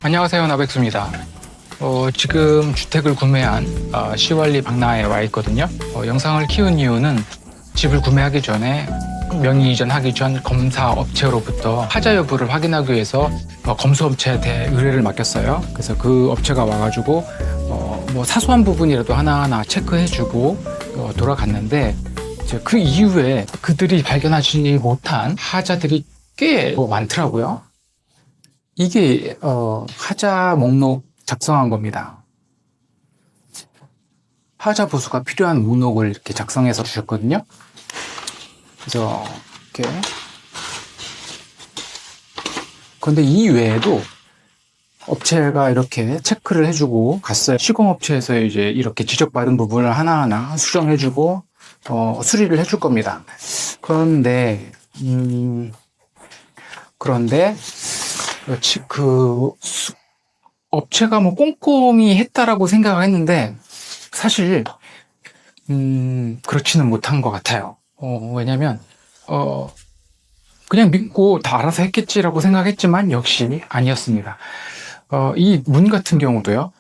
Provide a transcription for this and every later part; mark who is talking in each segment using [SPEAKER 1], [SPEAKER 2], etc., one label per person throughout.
[SPEAKER 1] 안녕하세요, 나백수입니다. 지금 주택을 구매한 시월리 박나에 와 있거든요. 영상을 키운 이유는 집을 구매하기 전에 명의 이전하기 전 검사 업체로부터 하자 여부를 확인하기 위해서 검수 업체한테 의뢰를 맡겼어요. 그래서 그 업체가 와가지고 뭐 사소한 부분이라도 하나하나 체크해주고 돌아갔는데, 이제 그 이후에 그들이 발견하지 못한 하자들이 꽤 많더라고요. 이게 하자 목록 작성한 겁니다. 하자 보수가 필요한 목록을 이렇게 작성해서 주셨거든요. 그래서 이렇게. 그런데 이 외에도 업체가 이렇게 체크를 해주고 갔어요. 시공업체에서 이제 이렇게 지적받은 부분을 하나하나 수정해주고 수리를 해줄 겁니다. 그런데 그 업체가 뭐 꼼꼼히 했다라고 생각을 했는데, 사실 그렇지는 못한 것 같아요. 왜냐면 그냥 믿고 다 알아서 했겠지라고 생각했지만 역시 아니었습니다. 이 문 같은 경우도요.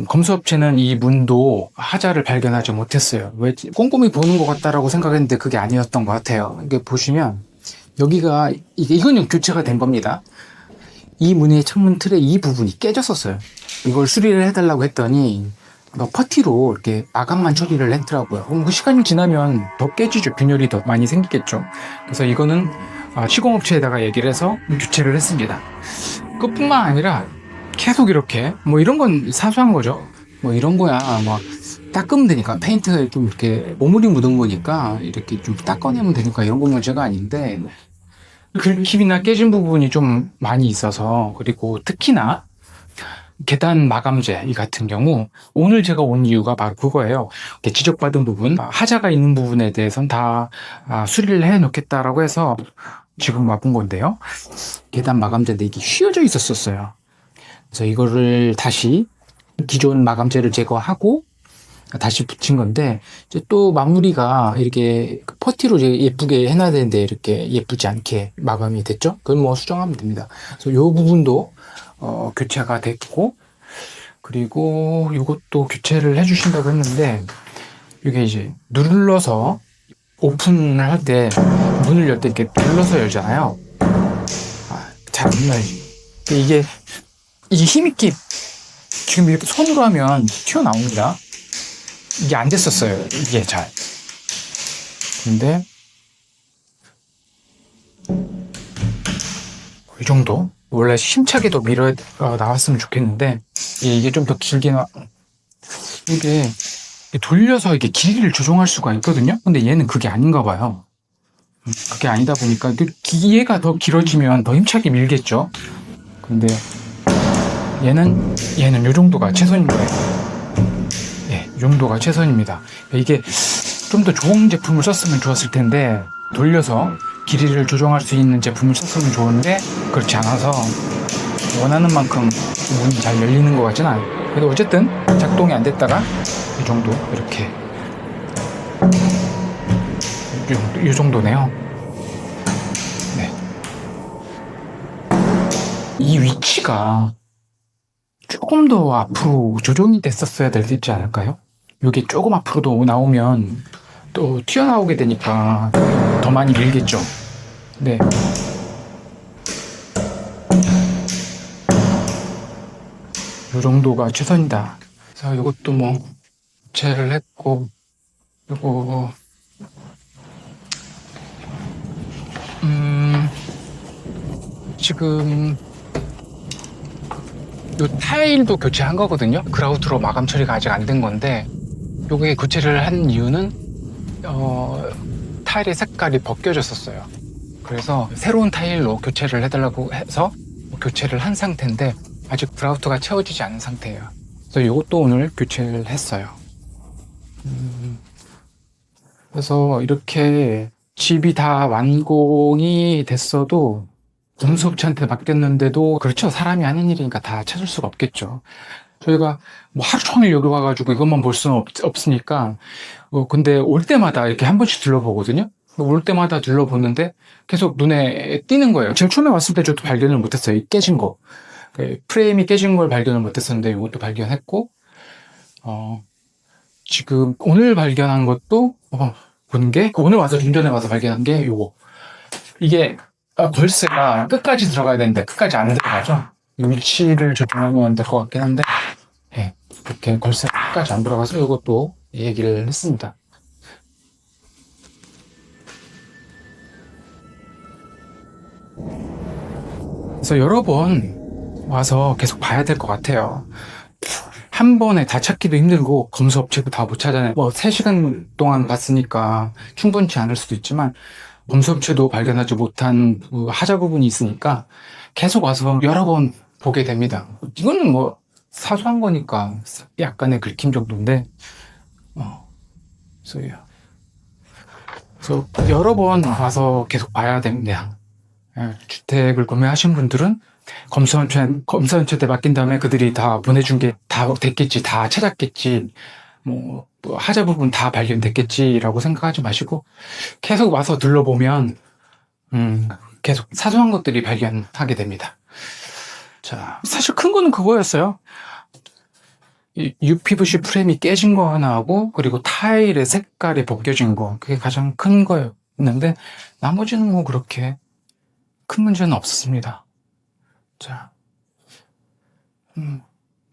[SPEAKER 1] 검수업체는 이 문도 하자를 발견하지 못했어요. 왜 꼼꼼히 보는 것 같다라고 생각했는데 그게 아니었던 것 같아요. 이게 보시면 여기가 이건 교체가 된 겁니다. 이 문의 창문 틀의 이 부분이 깨졌었어요. 이걸 수리를 해달라고 했더니 퍼티로 이렇게 마감만 처리를 했더라고요. 그럼 그 시간이 지나면 더 깨지죠. 균열이 더 많이 생기겠죠. 그래서 이거는 시공업체에다가 얘기를 해서 교체를 했습니다. 그뿐만 아니라 계속 이렇게 뭐 이런 건 사소한 거죠. 뭐 이런 거야 뭐 닦으면 되니까, 페인트 좀 이렇게 오물이 묻은 거니까 이렇게 좀 닦아내면 되니까 이런 건 문제가 아닌데, 긁힘이나 깨진 부분이 좀 많이 있어서, 그리고 특히나 계단 마감재 이 같은 경우 오늘 제가 온 이유가 바로 그거예요. 지적받은 부분, 하자가 있는 부분에 대해서는 다 수리를 해 놓겠다라고 해서 지금 와본 건데요. 계단 마감재인데 이게 휘어져 있었어요. 그래서 이거를 다시 기존 마감재를 제거하고 다시 붙인 건데, 이제 또 마무리가 이렇게 퍼티로 이제 예쁘게 해놔야 되는데 이렇게 예쁘지 않게 마감이 됐죠. 그건 뭐 수정하면 됩니다. 그래서 요 부분도 교체가 됐고, 그리고 이것도 교체를 해주신다고 했는데, 이게 이제 눌러서 오픈을 할 때, 문을 열 때 이렇게 눌러서 열잖아요. 잘 안 열려. 이게 힘있게 지금 이렇게 손으로 하면 튀어나옵니다. 이게 안 됐었어요. 이게 잘. 근데 이 정도? 원래 힘차게 더 밀어 나왔으면 좋겠는데, 이게 좀 더 길게 이게 돌려서 이게 길이를 조정할 수가 있거든요. 근데 얘는 그게 아닌가 봐요. 그게 아니다 보니까 얘가 더 길어지면 더 힘차게 밀겠죠. 근데 얘는 이 정도가 최선인 거예요. 이 정도가 최선입니다. 이게 좀 더 좋은 제품을 썼으면 좋았을 텐데, 돌려서 길이를 조정할 수 있는 제품을 썼으면 좋은데 그렇지 않아서 원하는 만큼 문이 잘 열리는 것 같진 않아요. 그래도 어쨌든 작동이 안 됐다가 이 정도, 이렇게 이 정도네요. 네. 이 위치가 조금 더 앞으로 조정이 됐었어야 되지 않을까요? 이게 조금 앞으로도 나오면 또 튀어나오게 되니까 더 많이 밀겠죠. 네. 이 정도가 최선이다. 그래서 이것도 뭐 교체를 했고, 그리고 지금 요 타일도 교체한 거거든요. 그라우트로 마감 처리가 아직 안 된 건데, 요게 교체를 한 이유는 타일의 색깔이 벗겨졌었어요. 그래서 새로운 타일로 교체를 해달라고 해서 교체를 한 상태인데, 아직 그라우트가 채워지지 않은 상태예요. 그래서 이것도 오늘 교체를 했어요. 그래서 이렇게 집이 다 완공이 됐어도 검수업체한테 맡겼는데도, 그렇죠, 사람이 하는 일이니까 다 찾을 수가 없겠죠. 저희가 뭐 하루 종일 여기 와가지고 이것만 볼 수는 없으니까, 근데 올 때마다 이렇게 한 번씩 둘러보거든요. 올 때마다 둘러보는데 계속 눈에 띄는 거예요. 제일 처음에 왔을 때 저도 발견을 못했어요. 이 깨진 거. 그 프레임이 깨진 걸 발견을 못했었는데 이것도 발견했고, 지금 오늘 발견한 것도 본 게 오늘 와서 운전해 와서 발견한 게 요거. 이게 걸쇠가 끝까지 들어가야 되는데 끝까지 안 들어가죠. 위치를 조정하면 될 것 같긴 한데, 예, 이렇게 걸쇠가 끝까지 안 들어가서 이것도 얘기를 했습니다. 그래서 여러 번 와서 계속 봐야 될 것 같아요. 한 번에 다 찾기도 힘들고 검수업체도 다 못 찾아내. 3시간 동안 봤으니까 충분치 않을 수도 있지만 검수업체도 발견하지 못한 하자 부분이 있으니까 계속 와서 여러 번 보게 됩니다. 이거는 사소한 거니까 약간의 긁힘 정도인데, 그래서 여러 번 와서 계속 봐야 됩니다. 주택을 구매하신 분들은 검수원체에 맡긴 다음에 그들이 다 보내준 게 다 됐겠지, 다 찾았겠지, 하자 부분 다 발견됐겠지라고 생각하지 마시고 계속 와서 둘러보면 계속 사소한 것들이 발견하게 됩니다. 자, 사실 큰 거는 그거였어요. UPVC 프레임이 깨진 거 하나 하고, 그리고 타일의 색깔이 벗겨진 거, 그게 가장 큰 거였는데 나머지는 그렇게 큰 문제는 없었습니다. 자,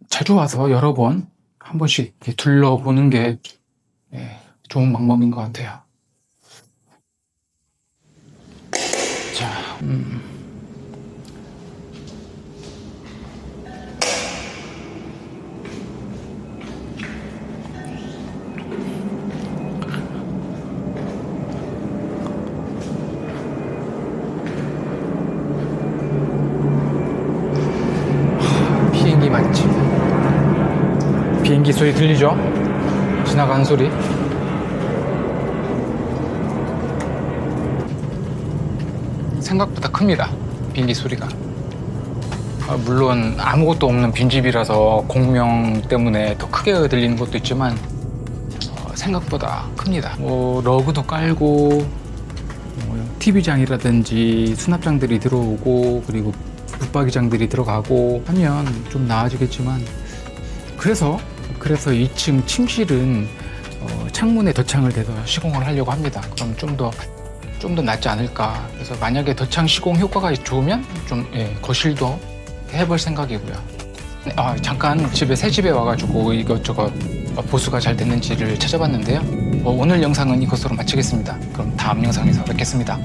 [SPEAKER 1] 자주 와서 여러 번 한 번씩 이렇게 둘러보는 게 좋은 방법인 것 같아요. 자, 비행기 맞지? 비행기 소리 들리죠? 지나가는 소리. 생각보다 큽니다, 비행기 소리가. 물론 아무것도 없는 빈집이라서 공명 때문에 더 크게 들리는 것도 있지만 생각보다 큽니다. 러그도 깔고 TV장이라든지 수납장들이 들어오고, 그리고 붙박이장들이 들어가고 하면 좀 나아지겠지만, 그래서 2층 침실은 창문에 덧창을 대서 시공을 하려고 합니다. 그럼 좀 더 낫지 않을까. 그래서 만약에 덧창 시공 효과가 좋으면 거실도 해볼 생각이고요. 잠깐 새 집에 와가지고 이것저것 보수가 잘 됐는지를 찾아봤는데요. 오늘 영상은 이것으로 마치겠습니다. 그럼 다음 영상에서 뵙겠습니다.